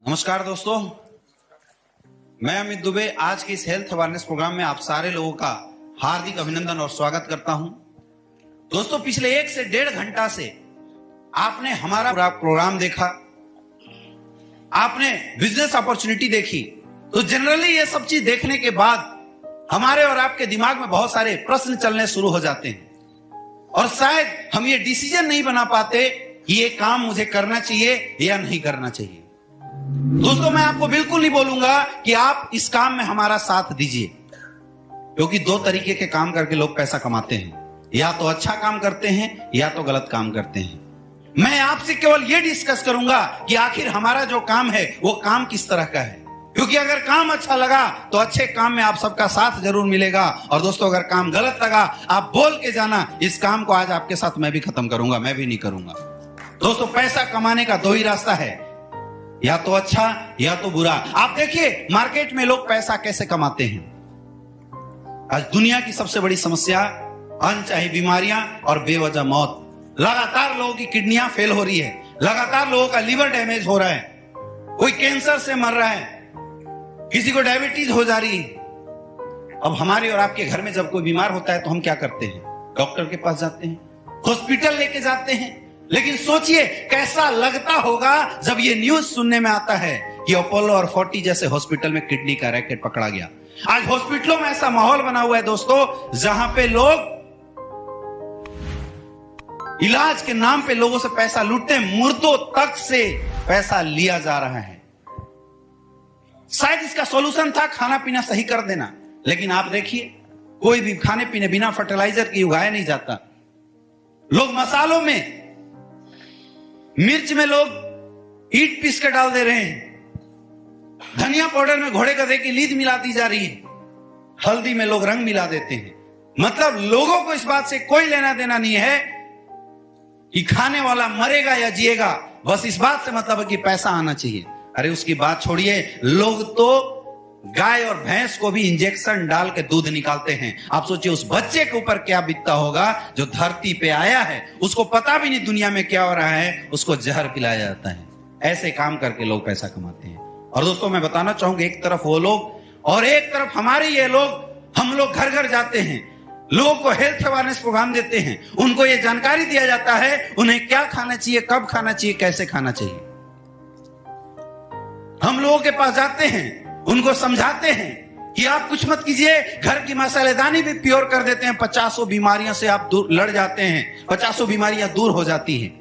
नमस्कार दोस्तों, मैं अमित दुबे आज के इस हेल्थ अवेयरनेस प्रोग्राम में आप सारे लोगों का हार्दिक अभिनंदन और स्वागत करता हूं। दोस्तों, पिछले 1 से 1.5 घंटा से आपने हमारा पूरा प्रोग्राम देखा, आपने बिजनेस अपॉर्चुनिटी देखी। तो जनरली ये सब चीज देखने के बाद हमारे और आपके दिमाग में बहुत सारे प्रश्न चलने शुरू हो जाते हैं और शायद हम ये डिसीजन नहीं बना पाते कि ये काम मुझे करना चाहिए या नहीं करना चाहिए। दोस्तों, मैं आपको बिल्कुल नहीं बोलूंगा कि आप इस काम में हमारा साथ दीजिए, क्योंकि 2 तरीके के काम करके लोग पैसा कमाते हैं, या तो अच्छा काम करते हैं या तो गलत काम करते हैं। मैं आपसे केवल ये डिस्कस करूंगा कि आखिर हमारा जो काम है वो काम किस तरह का है, क्योंकि अगर काम अच्छा लगा तो अच्छे काम में आप सबका साथ जरूर मिलेगा। और दोस्तों, अगर काम गलत लगा आप बोल के जाना, इस काम को आज आपके साथ मैं भी खत्म करूंगा, मैं भी नहीं करूंगा। दोस्तों, पैसा कमाने का 2 ही रास्ता है, या तो अच्छा या तो बुरा। आप देखिए मार्केट में लोग पैसा कैसे कमाते हैं। आज दुनिया की सबसे बड़ी समस्या अनचाही बीमारियां और बेवजह मौत। लगातार लोगों की किडनियां फेल हो रही है, लगातार लोगों का लिवर डैमेज हो रहा है, कोई कैंसर से मर रहा है, किसी को डायबिटीज हो जा रही है। अब हमारे और आपके घर में जब कोई बीमार होता है तो हम क्या करते हैं? डॉक्टर के पास जाते हैं, हॉस्पिटल लेके जाते हैं। लेकिन सोचिए कैसा लगता होगा जब ये न्यूज सुनने में आता है कि अपोलो और 40 जैसे हॉस्पिटल में किडनी का रैकेट पकड़ा गया। आज हॉस्पिटलों में ऐसा माहौल बना हुआ है दोस्तों, जहां पे लोग इलाज के नाम पे लोगों से पैसा लूटते हैं, मुर्दों तक से पैसा लिया जा रहा है। शायद इसका सॉल्यूशन था खाना पीना सही कर देना, लेकिन आप देखिए कोई भी खाने पीने बिना फर्टिलाइजर के उगाया नहीं जाता। लोग मसालों में, मिर्च में लोग ईट पीस के डाल दे रहे हैं, धनिया पाउडर में घोड़े गधे की लीद मिला दी जा रही है, हल्दी में लोग रंग मिला देते हैं। मतलब लोगों को इस बात से कोई लेना देना नहीं है कि खाने वाला मरेगा या जिएगा, बस इस बात से मतलब है कि पैसा आना चाहिए। अरे उसकी बात छोड़िए, लोग तो गाय और भैंस को भी इंजेक्शन डाल के दूध निकालते हैं। आप सोचिए उस बच्चे के ऊपर क्या बीतता होगा जो धरती पे आया है, उसको पता भी नहीं दुनिया में क्या हो रहा है, उसको जहर पिलाया जाता है। ऐसे काम करके लोग पैसा कमाते हैं। और दोस्तों, मैं बताना चाहूंगा, एक तरफ वो लोग और एक तरफ हमारे ये लोग। हम लोग घर घर जाते हैं, लोगों को हेल्थ अवेयरनेस प्रोग्राम देते हैं, उनको ये जानकारी दिया जाता है उन्हें क्या खाना चाहिए, कब खाना चाहिए, कैसे खाना चाहिए। हम लोगों के पास जाते हैं, उनको समझाते हैं कि आप कुछ मत कीजिए, घर की मसालेदानी भी प्योर कर देते हैं, 50 बीमारियों से आप दूर लड़ जाते हैं, 50 बीमारियां दूर हो जाती हैं।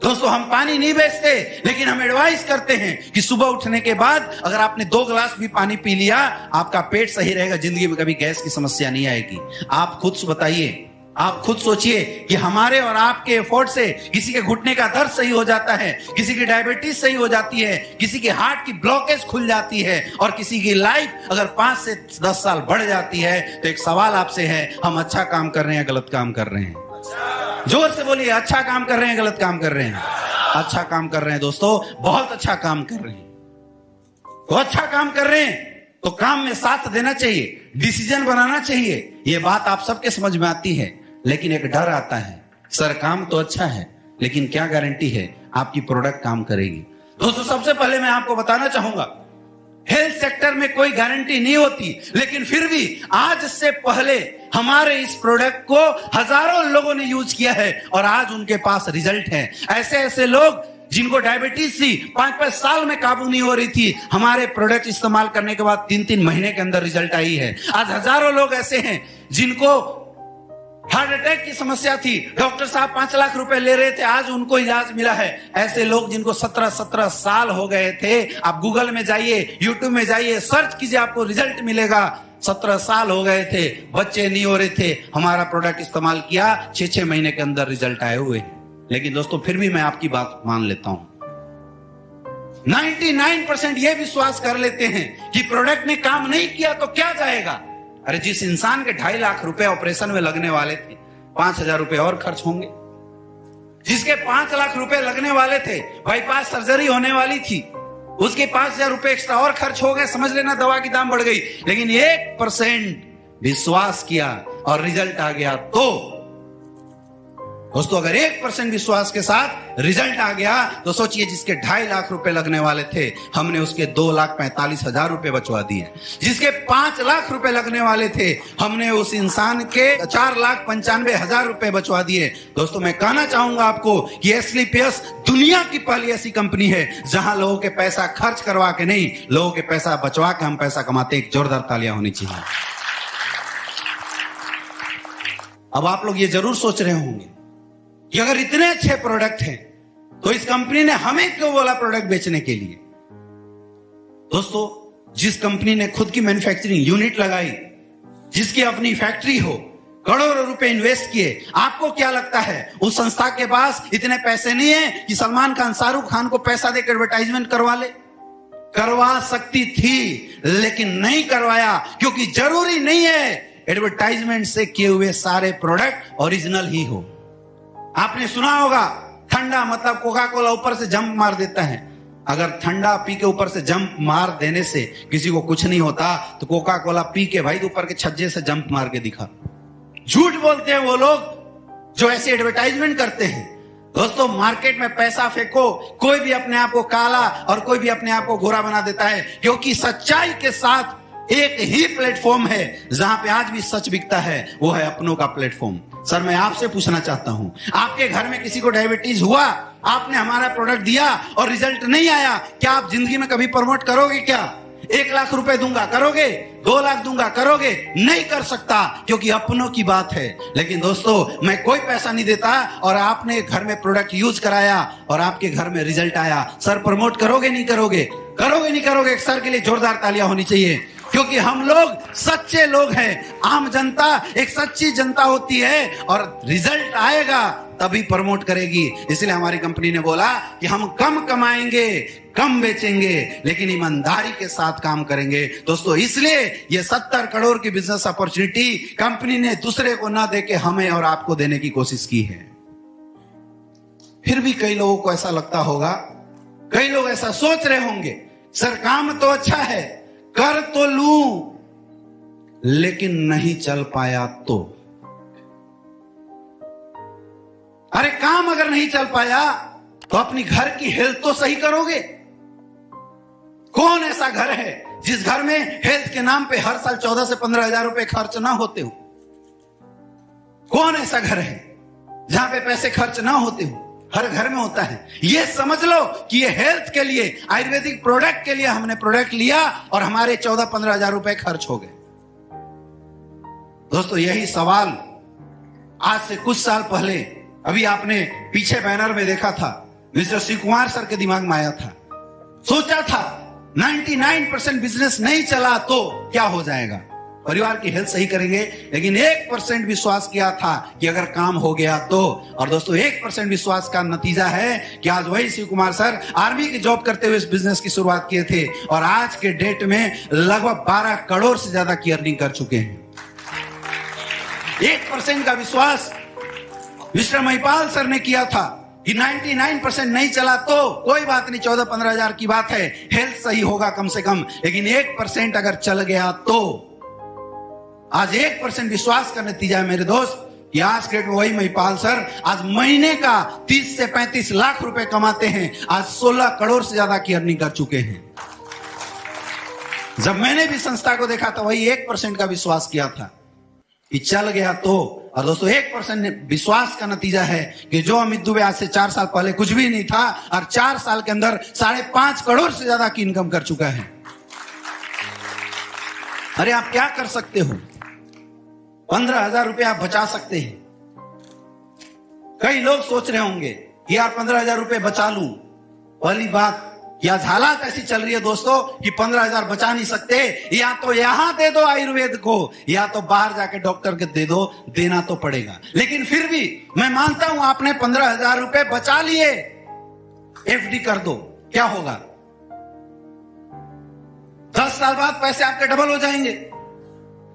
दोस्तों, हम पानी नहीं बेचते, लेकिन हम एडवाइस करते हैं कि सुबह उठने के बाद अगर आपने 2 गिलास भी पानी पी लिया, आपका पेट सही रहेगा, जिंदगी में कभी गैस की समस्या नहीं आएगी। आप खुद बताइए, आप खुद सोचिए कि हमारे और आपके एफर्ट से किसी के घुटने का दर्द सही हो जाता है, किसी की डायबिटीज सही हो जाती है, किसी के हार्ट की ब्लॉकेज खुल जाती है, और किसी की लाइफ अगर 5 से 10 साल बढ़ जाती है। तो एक सवाल आपसे है, हम अच्छा काम कर रहे हैं, गलत काम कर रहे हैं? जोर से बोलिए, अच्छा काम कर रहे हैं, गलत काम कर रहे हैं? अच्छा काम कर रहे हैं दोस्तों, बहुत अच्छा काम कर रहे हैं। तो अच्छा काम कर रहे हैं तो काम में साथ देना चाहिए, डिसीजन बनाना चाहिए। ये बात आप सबके समझ में आती है, लेकिन एक डर आता है, सर काम तो अच्छा है, लेकिन क्या गारंटी है आपकी प्रोडक्ट काम करेगी? दोस्तों, सबसे पहले मैं आपको बताना चाहूंगा, हेल्थ सेक्टर में कोई गारंटी नहीं होती, लेकिन फिर भी आज से पहले हमारे इस प्रोडक्ट को हजारों लोगों ने यूज किया है और आज उनके पास रिजल्ट है। ऐसे ऐसे लोग जिनको डायबिटीज थी, 5-5 साल में काबू नहीं हो रही थी, हमारे प्रोडक्ट इस्तेमाल करने के बाद 3-3 महीने के अंदर रिजल्ट आई है। आज हजारों लोग ऐसे हैं जिनको हार्ट अटैक की समस्या थी, डॉक्टर साहब 5 लाख रुपए ले रहे थे, आज उनको इलाज मिला है। ऐसे लोग जिनको 17-17 साल हो गए थे, आप गूगल में जाइए, यूट्यूब में जाइए, सर्च कीजिए, आपको रिजल्ट मिलेगा। 17 साल हो गए थे, बच्चे नहीं हो रहे थे, हमारा प्रोडक्ट इस्तेमाल किया, 6-6 महीने के अंदर रिजल्ट आए हुए। लेकिन दोस्तों, फिर भी मैं आपकी बात मान लेता हूं, 99% यह विश्वास कर लेते हैं कि प्रोडक्ट ने काम नहीं किया तो क्या जाएगा। अरे जिस इंसान के 2.5 लाख रुपए ऑपरेशन में लगने वाले थे, 5,000 रुपए और खर्च होंगे। जिसके 5 लाख रुपए लगने वाले थे, बाईपास सर्जरी होने वाली थी, उसके 5,000 रुपए एक्स्ट्रा और खर्च हो गए, समझ लेना दवा की दाम बढ़ गई। लेकिन 1% विश्वास किया और रिजल्ट आ गया। तो दोस्तों अगर 1% विश्वास के साथ रिजल्ट आ गया तो सोचिए, जिसके 2.5 लाख रुपए लगने वाले थे हमने उसके 2,45,000 रुपए बचवा दिए। जिसके 5 लाख रुपए लगने वाले थे हमने उस इंसान के 4,95,000 रुपए बचवा दिए। दोस्तों मैं कहना चाहूंगा आपको कि एसलीपीएस दुनिया की पहली ऐसी कंपनी है जहां लोगों के पैसा खर्च करवा के नहीं, लोगों के पैसा बचवा के हम पैसा कमाते। एक जोरदार तालियां होनी चाहिए। अब आप लोग ये जरूर सोच रहे होंगे कि अगर इतने अच्छे प्रोडक्ट हैं तो इस कंपनी ने हमें क्यों बोला प्रोडक्ट बेचने के लिए। दोस्तों जिस कंपनी ने खुद की मैन्युफैक्चरिंग यूनिट लगाई, जिसकी अपनी फैक्ट्री हो, करोड़ों रुपए इन्वेस्ट किए, आपको क्या लगता है उस संस्था के पास इतने पैसे नहीं है कि सलमान खान शाहरुख खान को पैसा देकर एडवर्टाइजमेंट करवा ले? करवा सकती थी लेकिन नहीं करवाया, क्योंकि जरूरी नहीं है एडवर्टाइजमेंट से किए हुए सारे प्रोडक्ट ओरिजिनल ही हो। आपने सुना होगा ठंडा मतलब कोका कोला ऊपर से जंप मार देता है। अगर ठंडा पी के ऊपर से जंप मार देने से किसी को कुछ नहीं होता तो कोका कोला पी के भाई ऊपर के छज्जे से जंप मार के दिखा। झूठ बोलते हैं वो लोग जो ऐसे एडवर्टाइजमेंट करते हैं। दोस्तों मार्केट में पैसा फेंको, कोई भी अपने आप को काला और कोई भी अपने आप को गोरा बना देता है, क्योंकि सच्चाई के साथ एक ही प्लेटफॉर्म है जहां पे आज भी सच बिकता है, वो है अपनों का प्लेटफॉर्म। सर मैं आपसे पूछना चाहता हूं, आपके घर में किसी को डायबिटीज हुआ, आपने हमारा प्रोडक्ट दिया और रिजल्ट नहीं आया, क्या आप जिंदगी में कभी प्रमोट करोगे? क्या 1 लाख रुपए दूंगा करोगे? 2 लाख दूंगा करोगे? नहीं कर सकता, क्योंकि अपनों की बात है। लेकिन दोस्तों मैं कोई पैसा नहीं देता और आपने घर में प्रोडक्ट यूज कराया और आपके घर में रिजल्ट आया, सर प्रमोट करोगे नहीं करोगे? करोगे नहीं करोगे? एक सर के लिए जोरदार तालियां होनी चाहिए, क्योंकि हम लोग सच्चे लोग हैं। आम जनता एक सच्ची जनता होती है और रिजल्ट आएगा तभी प्रमोट करेगी। इसलिए हमारी कंपनी ने बोला कि हम कम कमाएंगे, कम बेचेंगे, लेकिन ईमानदारी के साथ काम करेंगे। दोस्तों इसलिए ये 70 करोड़ की बिजनेस अपॉर्चुनिटी कंपनी ने दूसरे को ना देके हमें और आपको देने की कोशिश की है। फिर भी कई लोगों को ऐसा लगता होगा, कई लोग ऐसा सोच रहे होंगे, सर काम तो अच्छा है, कर तो लूं, लेकिन नहीं चल पाया तो। अरे काम अगर नहीं चल पाया तो अपनी घर की हेल्थ तो सही करोगे। कौन ऐसा घर है जिस घर में हेल्थ के नाम पे हर साल 14 से 15,000 रुपए खर्च ना होते हो? कौन ऐसा घर है जहां पे पैसे खर्च ना होते हो? हर घर में होता है। ये समझ लो कि ये हेल्थ के लिए, आयुर्वेदिक प्रोडक्ट के लिए हमने प्रोडक्ट लिया और हमारे 14-15,000 रुपए खर्च हो गए। दोस्तों यही सवाल आज से कुछ साल पहले, अभी आपने पीछे बैनर में देखा था, मिस्टर शिव कुमार सर के दिमाग में आया था। सोचा था 99% बिजनेस नहीं चला तो क्या हो जाएगा, परिवार की हेल्थ सही करेंगे, लेकिन 1% विश्वास किया था कि अगर काम हो गया तो। और दोस्तों 1% विश्वास का नतीजा है कि आज वही शिव कुमार सर आर्मी की जॉब करते हुए इस बिजनेस की शुरुआत किए थे और आज के डेट में लगभग 12 करोड़ से ज्यादा की अर्निंग कर चुके हैं। 1% का विश्वास मिस्टर महिपाल सर ने किया था कि 99% नहीं चला तो कोई बात नहीं, 14-15,000 की बात है, हेल्थ सही होगा कम से कम, लेकिन 1% अगर चल गया तो। आज 1% विश्वास का नतीजा है मेरे दोस्त कि आज के डेट में वही महिपाल सर आज महीने का 30 से 35 लाख रुपए कमाते हैं, आज 16 करोड़ से ज्यादा की अर्निंग कर चुके हैं। जब मैंने भी संस्था को देखा तो वही 1% का विश्वास किया था कि चल गया तो। और दोस्तों 1% विश्वास का नतीजा है कि जो अमित दुबे आज से 4 साल पहले कुछ भी नहीं था और 4 साल के अंदर 5.5 करोड़ से ज्यादा की इनकम कर चुका है। अरे आप क्या कर सकते हो? 15,000 रुपए आप बचा सकते हैं। कई लोग सोच रहे होंगे कि यार 15,000 रुपए बचा लूं। पहली बात, या हालात ऐसी चल रही है दोस्तों कि 15,000 बचा नहीं सकते, या तो यहां दे दो आयुर्वेद को, या तो बाहर जाके डॉक्टर के दे दो, देना तो पड़ेगा। लेकिन फिर भी मैं मानता हूं आपने 15,000 रुपए बचा लिए, एफडी कर दो, क्या होगा? 10 साल बाद पैसे आपके डबल हो जाएंगे।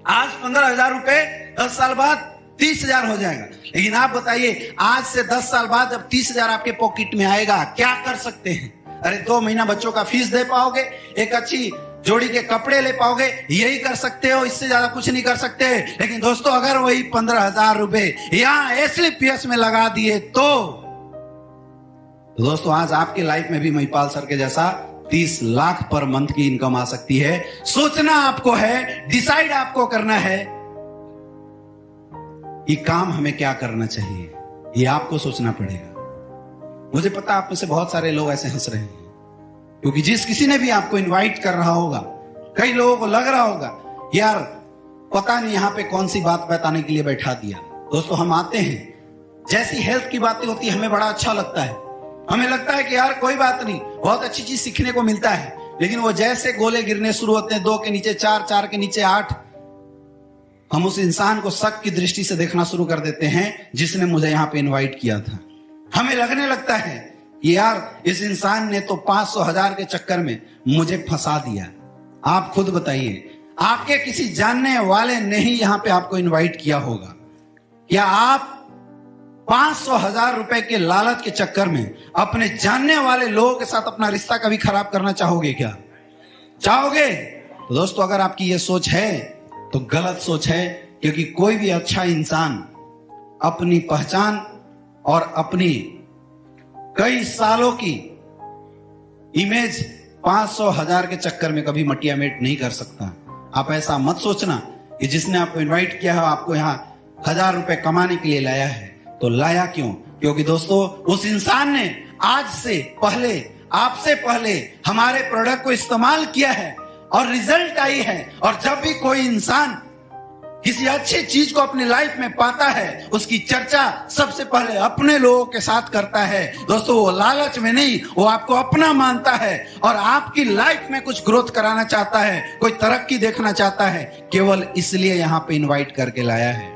आज 15,000 रुपए 10 साल बाद 30,000 हो जाएगा। लेकिन आप बताइए आज से 10 साल बाद जब 30,000 आपके पॉकेट में आएगा, क्या कर सकते हैं? अरे 2 महीना बच्चों का फीस दे पाओगे, एक अच्छी जोड़ी के कपड़े ले पाओगे, यही कर सकते हो, इससे ज्यादा कुछ नहीं कर सकते। लेकिन दोस्तों अगर वही 15,000 रुपए यहां एसलीपीएस में लगा दिए तो दोस्तों आज आपकी लाइफ में भी महिपाल सर के जैसा 30 लाख पर मंथ की इनकम आ सकती है। सोचना आपको है, डिसाइड आपको करना है कि काम हमें क्या करना चाहिए, ये आपको सोचना पड़ेगा। मुझे पता आप में से बहुत सारे लोग ऐसे हंस रहे हैं क्योंकि जिस किसी ने भी आपको इनवाइट कर रहा होगा, कई लोगों को लग रहा होगा यार पता नहीं यहां पे कौन सी बात बताने के लिए बैठा दिया। दोस्तों हम आते हैं, जैसी हेल्थ की बातें होती है हमें बड़ा अच्छा लगता है, हमें लगता है कि यार कोई बात नहीं, बहुत अच्छी चीज सीखने को मिलता है। लेकिन वो जैसे गोले गिरने शुरू होते हैं, 2 के नीचे 4, 4 के नीचे 8, हम उस इंसान को शक की दृष्टि से देखना शुरू कर देते हैं जिसने मुझे यहां पे इनवाइट किया था। हमें लगने लगता है कि यार इस इंसान ने तो 500,000 के चक्कर में मुझे फंसा दिया। आप खुद बताइए, आपके किसी जानने वाले ने ही यहां पे आपको इनवाइट किया होगा, क्या आप 500,000 रुपए के लालच के चक्कर में अपने जानने वाले लोगों के साथ अपना रिश्ता कभी खराब करना चाहोगे? क्या चाहोगे? तो दोस्तों अगर आपकी यह सोच है तो गलत सोच है, क्योंकि कोई भी अच्छा इंसान अपनी पहचान और अपनी कई सालों की इमेज 500,000 के चक्कर में कभी मटिया मेट नहीं कर सकता। आप ऐसा मत सोचना कि जिसने आपको इनवाइट किया है आपको यहां 1,000 रुपए कमाने के लिए लाया है। तो लाया क्यों? क्योंकि दोस्तों उस इंसान ने आज से पहले, आपसे पहले हमारे प्रोडक्ट को इस्तेमाल किया है और रिजल्ट आई है। और जब भी कोई इंसान किसी अच्छी चीज को अपनी लाइफ में पाता है, उसकी चर्चा सबसे पहले अपने लोगों के साथ करता है। दोस्तों वो लालच में नहीं, वो आपको अपना मानता है और आपकी लाइफ में कुछ ग्रोथ कराना चाहता है, कोई तरक्की देखना चाहता है, केवल इसलिए यहां पे इनवाइट करके लाया है।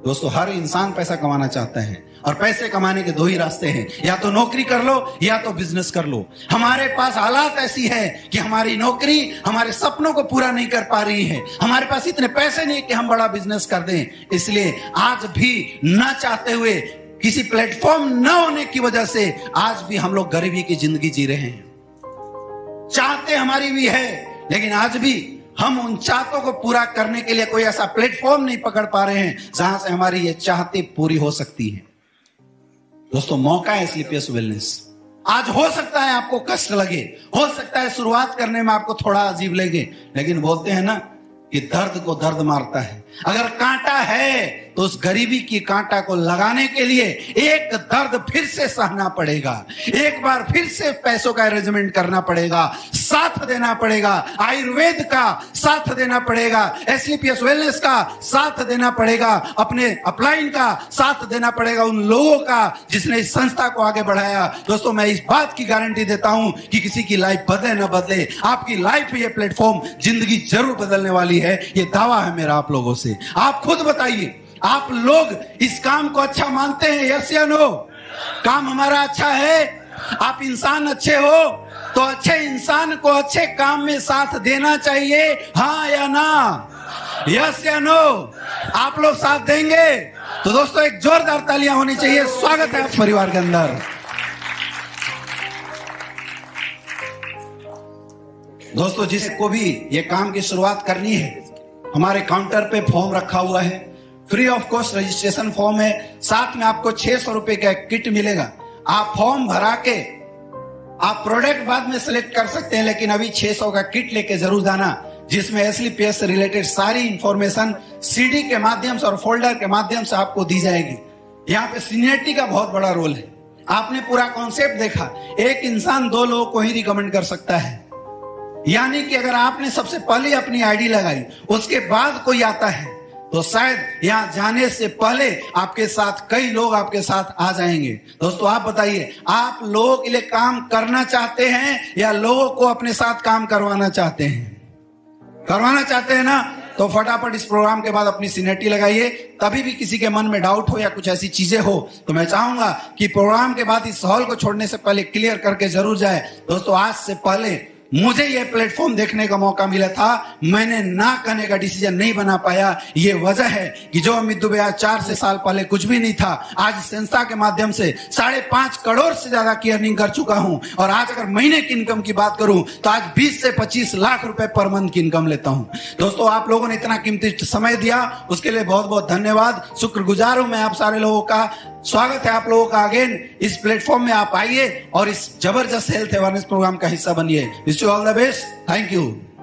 दोस्तों हर इंसान पैसा कमाना चाहता है और पैसे कमाने के 2 ही रास्ते हैं, या तो नौकरी कर लो या तो बिजनेस कर लो। हमारे पास हालात ऐसी है कि हमारी नौकरी हमारे सपनों को पूरा नहीं कर पा रही है, हमारे पास इतने पैसे नहीं कि हम बड़ा बिजनेस कर दें। इसलिए आज भी ना चाहते हुए, किसी प्लेटफॉर्म न होने की वजह से आज भी हम लोग गरीबी की जिंदगी जी रहे हैं। चाहते हमारी भी है, लेकिन आज भी हम उन चाहतों को पूरा करने के लिए कोई ऐसा प्लेटफॉर्म नहीं पकड़ पा रहे हैं जहां से हमारी ये चाहते पूरी हो सकती है। दोस्तों मौका है एसलीपीएस वेलनेस। आज हो सकता है आपको कष्ट लगे, हो सकता है शुरुआत करने में आपको थोड़ा अजीब लगे, लेकिन बोलते हैं ना कि दर्द को दर्द मारता है। अगर कांटा है तो उस गरीबी की कांटा को लगाने के लिए एक दर्द फिर से सहना पड़ेगा, एक बार फिर से पैसों का अरेंजमेंट करना पड़ेगा, साथ देना पड़ेगा, आयुर्वेद का साथ देना पड़ेगा, एसलीपीएस वेलनेस का साथ देना पड़ेगा, अपने अपलाइन का साथ देना पड़ेगा, उन लोगों का जिसने इस संस्था को आगे बढ़ाया। दोस्तों मैं इस बात की गारंटी देता हूं कि किसी की लाइफ बदले न बदले, आपकी लाइफ ये प्लेटफॉर्म जिंदगी जरूर बदलने वाली है। ये दावा है मेरा आप लोगों से। आप खुद बताइए, आप लोग इस काम को अच्छा मानते हैं? यस या नो? काम हमारा अच्छा है? आप इंसान अच्छे हो तो अच्छे इंसान को अच्छे काम में साथ देना चाहिए, हाँ या ना? यस या नो? आप लोग साथ देंगे? तो दोस्तों एक जोरदार तालियां होनी चाहिए। स्वागत है आप परिवार के अंदर। दोस्तों जिसको भी ये काम की शुरुआत करनी है, हमारे काउंटर पे फॉर्म रखा हुआ है, free of cost registration form है, साथ में आपको 600 रुपए का एक किट मिलेगा। आप फॉर्म भरा के आप प्रोडक्ट बाद में सिलेक्ट कर सकते हैं, लेकिन अभी 600 का किट लेके जरूर जाना, जिसमें एसलीपीएस से रिलेटेड सारी इंफॉर्मेशन सीडी के माध्यम से और फोल्डर के माध्यम से आपको दी जाएगी। यहाँ पे सीनियरिटी का बहुत बड़ा रोल है। आपने पूरा कॉन्सेप्ट देखा, एक इंसान 2 लोगों को ही रिकमेंड कर सकता है, यानी कि अगर आपने सबसे पहले अपनी आईडी लगाई, उसके बाद कोई आता है, तो शायद यहां जाने से पहले आपके साथ कई लोग आपके साथ आ जाएंगे। दोस्तों आप बताइए, आप लोगों के लिए काम करना चाहते हैं या लोगों को अपने साथ काम करवाना चाहते हैं? करवाना चाहते हैं ना? तो फटाफट इस प्रोग्राम के बाद अपनी सीनियरिटी लगाइए। तभी भी किसी के मन में डाउट हो या कुछ ऐसी चीजें हो तो मैं चाहूंगा कि प्रोग्राम के बाद इस हॉल को छोड़ने से पहले क्लियर करके जरूर जाए। दोस्तों आज से पहले मुझे यह प्लेटफॉर्म देखने का मौका मिला था, मैंने ना करने का डिसीजन नहीं बना पाया। ये वजह है कि जो अमित दुबे आज 4 से साल पहले कुछ भी नहीं था, आज संस्था के माध्यम से 5.5 करोड़ से ज्यादा की अर्निंग कर चुका हूं। और आज अगर महीने की इनकम की बात करूं तो आज 20 से 25 लाख रुपए पर मंथ की इनकम लेता हूं। दोस्तों, आप लोगों ने इतना कीमती समय दिया, उसके लिए बहुत बहुत धन्यवाद। शुक्रगुजार हूं मैं आप सारे लोगों का। स्वागत है आप लोगों का अगेन इस प्लेटफॉर्म में। आप आइए और इस जबरदस्त हेल्थ अवेयरनेस प्रोग्राम का हिस्सा बनिए। Wish you all the best. Thank you.